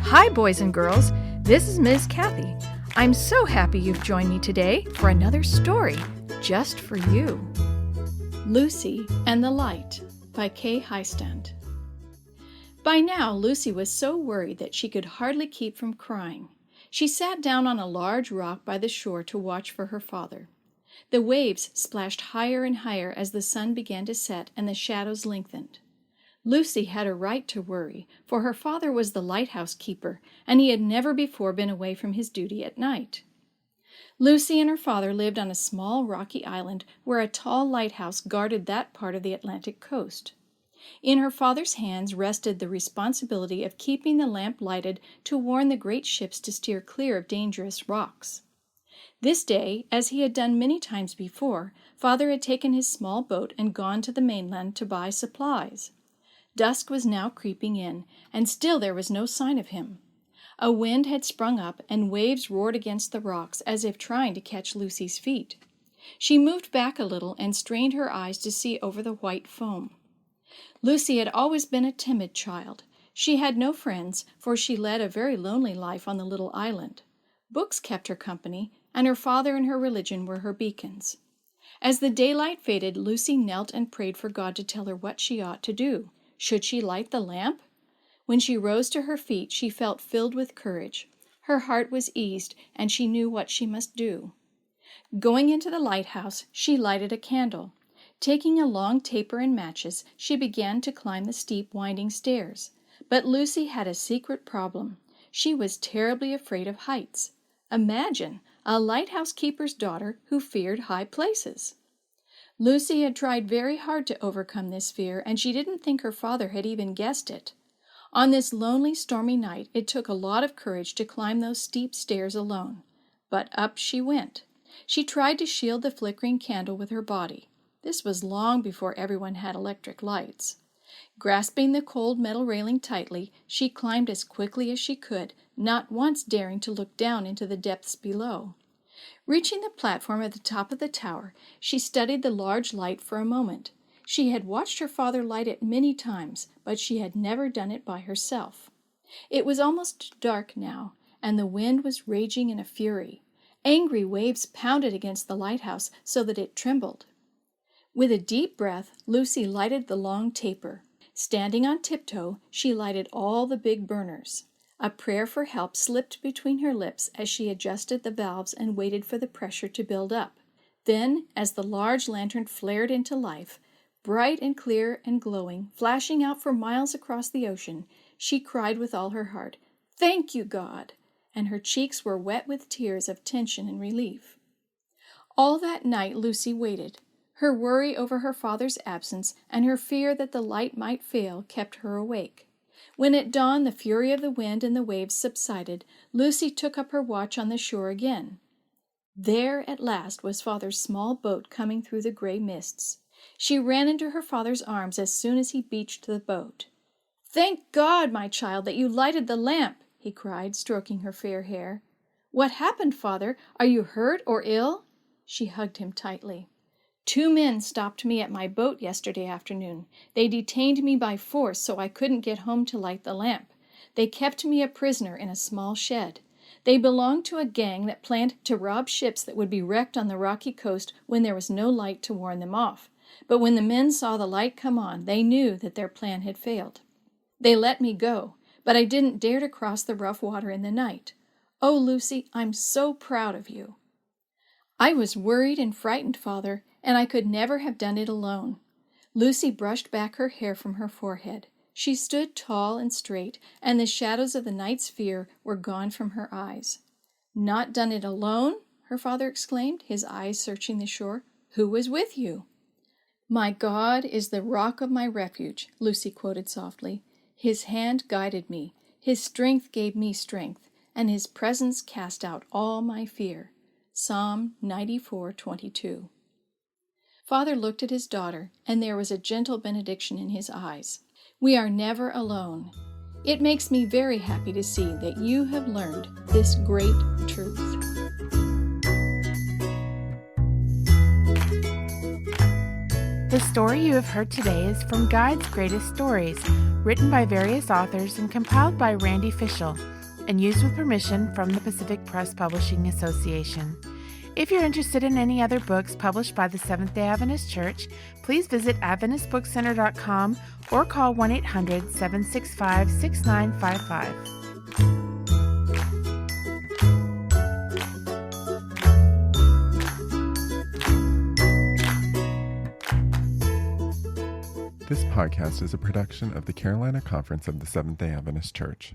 Hi, boys and girls. This is Ms. Kathy. I'm so happy you've joined me today for another story just for you. Lucy and the Light by Heistand. By now, Lucy was so worried that she could hardly keep from crying. She sat down on a large rock by the shore to watch for her father. The waves splashed higher and higher as the sun began to set and the shadows lengthened. Lucy had a right to worry, for her father was the lighthouse keeper, and he had never before been away from his duty at night. Lucy and her father lived on a small rocky island where a tall lighthouse guarded that part of the Atlantic coast. In her father's hands rested the responsibility of keeping the lamp lighted to warn the great ships to steer clear of dangerous rocks. This day, as he had done many times before, father had taken his small boat and gone to the mainland to buy supplies. Dusk was now creeping in, and still there was no sign of him. A wind had sprung up, and waves roared against the rocks as if trying to catch Lucy's feet. She moved back a little and strained her eyes to see over the white foam. Lucy had always been a timid child. She had no friends, for she led a very lonely life on the little island. Books kept her company, and her father and her religion were her beacons. As the daylight faded, Lucy knelt and prayed for God to tell her what she ought to do. Should she light the lamp? When she rose to her feet, she felt filled with courage. Her heart was eased, and she knew what she must do. Going into the lighthouse, she lighted a candle. Taking a long taper and matches, she began to climb the steep, winding stairs. But Lucy had a secret problem. She was terribly afraid of heights. Imagine a lighthouse keeper's daughter who feared high places. Lucy had tried very hard to overcome this fear, and she didn't think her father had even guessed it. On this lonely, stormy night, it took a lot of courage to climb those steep stairs alone. But up she went. She tried to shield the flickering candle with her body. This was long before everyone had electric lights. Grasping the cold metal railing tightly, she climbed as quickly as she could, not once daring to look down into the depths below. Reaching the platform at the top of the tower, she studied the large light for a moment. She had watched her father light it many times, but she had never done it by herself. It was almost dark now, and the wind was raging in a fury. Angry waves pounded against the lighthouse so that it trembled. With a deep breath, Lucy lighted the long taper. Standing on tiptoe, she lighted all the big burners. A prayer for help slipped between her lips as she adjusted the valves and waited for the pressure to build up. Then, as the large lantern flared into life, bright and clear and glowing, flashing out for miles across the ocean, she cried with all her heart, "Thank you, God!" and her cheeks were wet with tears of tension and relief. All that night Lucy waited. Her worry over her father's absence and her fear that the light might fail kept her awake. When at dawn the fury of the wind and the waves subsided, Lucy took up her watch on the shore again. There at last was father's small boat coming through the gray mists. She ran into her father's arms as soon as he beached the boat. "Thank God, my child, that you lighted the lamp," he cried, stroking her fair hair. "What happened, father? Are you hurt or ill?" She hugged him tightly. "2 men stopped me at my boat yesterday afternoon. They detained me by force so I couldn't get home to light the lamp. They kept me a prisoner in a small shed. They belonged to a gang that planned to rob ships that would be wrecked on the rocky coast when there was no light to warn them off. But when the men saw the light come on, they knew that their plan had failed. They let me go, but I didn't dare to cross the rough water in the night. Oh, Lucy, I'm so proud of you." "I was worried and frightened, father, and I could never have done it alone." Lucy brushed back her hair from her forehead. She stood tall and straight, and the shadows of the night's fear were gone from her eyes. "Not done it alone?" her father exclaimed, his eyes searching the shore. "Who was with you?" "My God is the rock of my refuge," Lucy quoted softly. "His hand guided me, his strength gave me strength, and his presence cast out all my fear." Psalm 94:22. Father looked at his daughter, and there was a gentle benediction in his eyes. "We are never alone. It makes me very happy to see that you have learned this great truth." The story you have heard today is from God's Greatest Stories, written by various authors and compiled by Randy Fischel. and used with permission from the Pacific Press Publishing Association. If you're interested in any other books published by the Seventh-day Adventist Church, please visit AdventistBookCenter.com or call 1-800-765-6955. This podcast is a production of the Carolina Conference of the Seventh-day Adventist Church.